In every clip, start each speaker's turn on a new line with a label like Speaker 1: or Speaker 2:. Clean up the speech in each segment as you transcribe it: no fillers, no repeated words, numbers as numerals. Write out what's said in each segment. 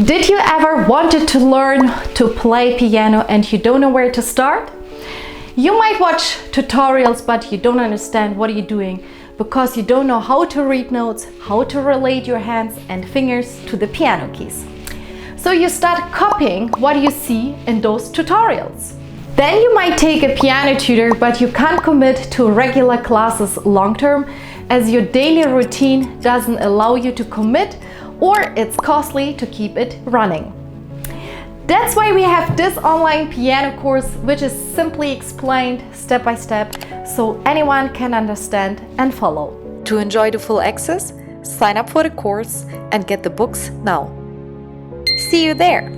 Speaker 1: Did you ever wanted to learn to play piano and you don't know where to start? You might watch tutorials, but you don't understand what you're doing because you don't know how to read notes, how to relate your hands and fingers to the piano keys. So you start copying what you see in those tutorials. Then you might take a piano tutor, but you can't commit to regular classes long term as your daily routine doesn't allow you to commit, or it's costly to keep it running. That's why we have this online piano course, which is simply explained step by step so anyone can understand and follow. To enjoy the full access, sign up for the course and get the books now. See you there!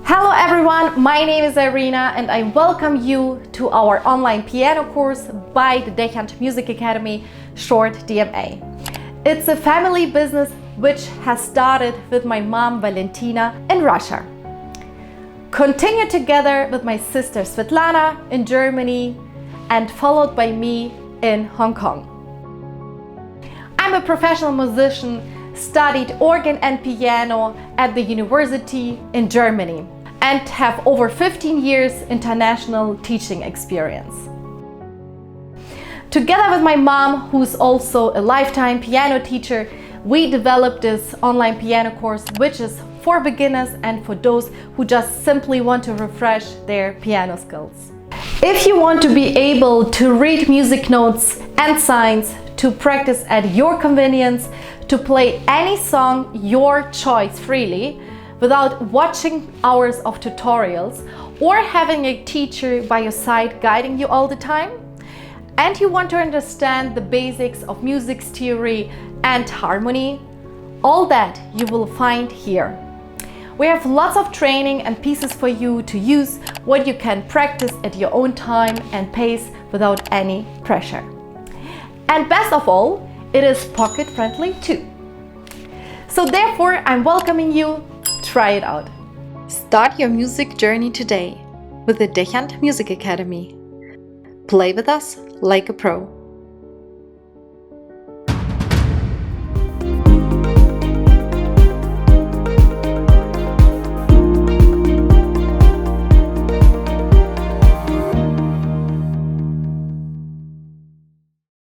Speaker 1: Hello everyone, my name is Irina and I welcome you to our online piano course by the Dechant Music Academy, short DMA. It's a family business which has started with my mom Valentina in Russia. Continued together with my sister Svetlana in Germany and followed by me in Hong Kong. I'm a professional musician, studied organ and piano at the university in Germany and have over 15 years international teaching experience. Together with my mom, who's also a lifetime piano teacher, we developed this online piano course, which is for beginners and for those who just simply want to refresh their piano skills. If you want to be able to read music notes and signs, to practice at your convenience, to play any song your choice freely, without watching hours of tutorials or having a teacher by your side guiding you all the time, and you want to understand the basics of music theory and harmony, all that you will find here. We have lots of training and pieces for you to use, what you can practice at your own time and pace without any pressure. And best of all, it is pocket friendly too. So therefore, I'm welcoming you. Try it out. Start your music journey today with the Dechant Music Academy. Play with us like a pro.